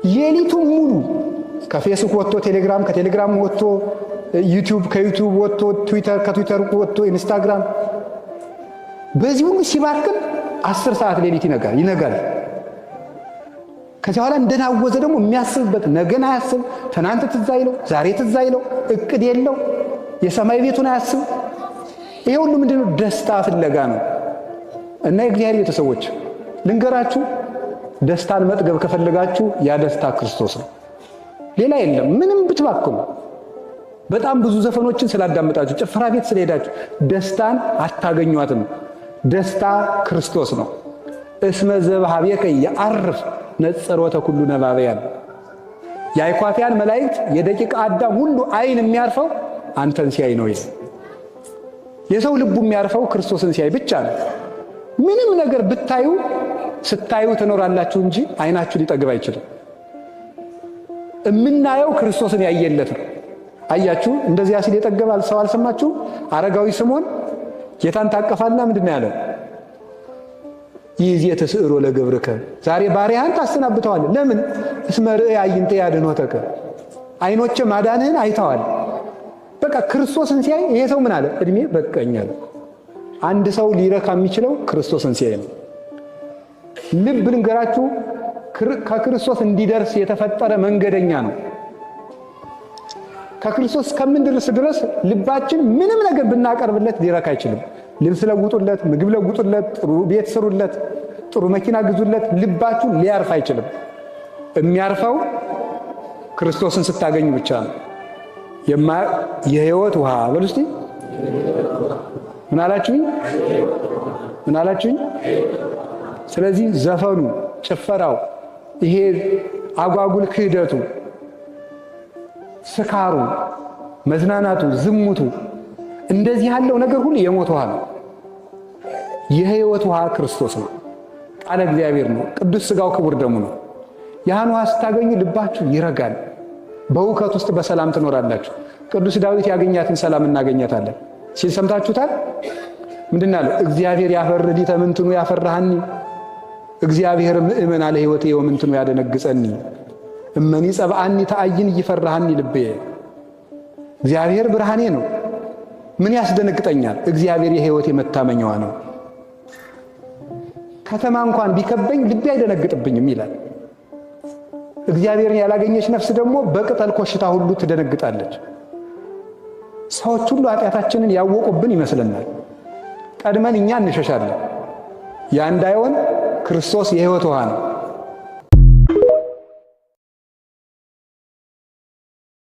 ሌሊቱን ሙሉ ከፌስቡክ ወጥቶ ቴሌግራም፣ ከቴሌግራም ወጥቶ ዩቲዩብ፣ ከዩቲዩብ ወጥቶ ትዊተር፣ ከትዊተር ወጥቶ ኢንስታግራም፣ በዚህ ሁሉ ሲባክን 10 ሰዓት ሌሊት ይነጋል። ከዚያ በኋላ እንደናወዘ ደግሞ የሚያስብበት ነገን አያስብ፣ ትናንት ትዝ አይለው፣ ዛሬ ትዝ አይለው፣ እቅድ የለው፣ የሰማይ ቤቱን አያስብ። ይሄ ሁሉ ምንድነው? ደስታ ፍለጋ ነው። እና የእግዚአብሔር ቤተሰቦች ልንገራችሁ፣ ደስታን መጥገብ ከፈለጋችሁ ያ ደስታ ክርስቶስ ነው፣ ሌላ የለም። ምንም ብትባክኑ፣ በጣም ብዙ ዘፈኖችን ስላዳመጣችሁ፣ ጭፈራ ቤት ስለሄዳችሁ ደስታን አታገኟትም። ደስታ ክርስቶስ ነው። እስመ ዘበኀቤከ የዐርፍ ነጸሮተ ኩሉ ነባብያን። የአይኳትያን መላእክት የደቂቀ አዳም ሁሉ አይን የሚያርፈው አንተን ሲያይ ነው። የሰው ልቡ የሚያርፈው ክርስቶስን ሲያይ ብቻ ነው። ምንም ነገር ብታዩ ስታዩ ትኖራላችሁ እንጂ አይናችሁ ሊጠግብ አይችልም። የምናየው ክርስቶስን ያየለት ነው። አያችሁ፣ እንደዚያ ሲል የጠገባል ሰው አልሰማችሁ? አረጋዊ ስምዖን ጌታን ታቀፋልና ምንድን ነው ያለው? ይዜ ተስዕሮ ለገብርከ፣ ዛሬ ባሪያህን ታሰናብተዋል። ለምን? እስመ ርእየ አዕይንተ ያድኅኖተከ፣ አይኖቼ ማዳንህን አይተዋል። በቃ ክርስቶስን ሲያይ ይሄ ሰው ምን አለ? እድሜ በቃኝ አለ። አንድ ሰው ሊረካ የሚችለው ክርስቶስን ሲያይ ነው። ልብ ልንገራችሁ፣ ከክርስቶስ እንዲደርስ የተፈጠረ መንገደኛ ነው። ከክርስቶስ እስከምንደርስ ድረስ ልባችን ምንም ነገር ብናቀርብለት ሊረካ አይችልም። ልብስ ለውጡለት፣ ምግብ ለውጡለት፣ ጥሩ ቤት ስሩለት፣ ጥሩ መኪና ግዙለት፣ ልባችሁ ሊያርፍ አይችልም። የሚያርፈው ክርስቶስን ስታገኙ ብቻ ነው። የሕይወት ውሃ በሉ እስቲ። ምን አላችሁኝ? ምን አላችሁኝ? ስለዚህ ዘፈኑ፣ ጭፈራው፣ ይሄ አጓጉል ክህደቱ፣ ስካሩ፣ መዝናናቱ፣ ዝሙቱ፣ እንደዚህ ያለው ነገር ሁሉ የሞት ውሃ ነው። የሕይወት ውሃ ክርስቶስ ነው። ቃለ እግዚአብሔር ነው። ቅዱስ ሥጋው ክቡር ደሙ ነው። ያን ውሃ ስታገኙ ልባችሁ ይረጋል። በእውከት ውስጥ በሰላም ትኖራላችሁ። ቅዱስ ዳዊት ያገኛትን ሰላም እናገኛታለን ሲል ሰምታችሁታል። ምንድን አለው? እግዚአብሔር ያፈር ሊተ ምንትኑ ያፈራሃኒ፣ እግዚአብሔር ምእመና ለሕይወቴ ወምንትኑ ያደነግጸኒ፣ እመኒ ጸብአኒ ተአይን ይፈራሃኒ ልቤ። እግዚአብሔር ብርሃኔ ነው፣ ምን ያስደነግጠኛል? እግዚአብሔር የሕይወቴ መታመኛዋ ነው። ከተማ እንኳን ቢከበኝ ልቤ አይደነግጥብኝም ይላል። እግዚአብሔርን ያላገኘች ነፍስ ደግሞ በቅጠል ኮሽታ ሁሉ ትደነግጣለች። ሰዎች ሁሉ ኃጢአታችንን ያወቁብን ይመስለናል። ቀድመን እኛ እንሸሻለን። ያ እንዳይሆን ክርስቶስ የሕይወት ውሃ ነው።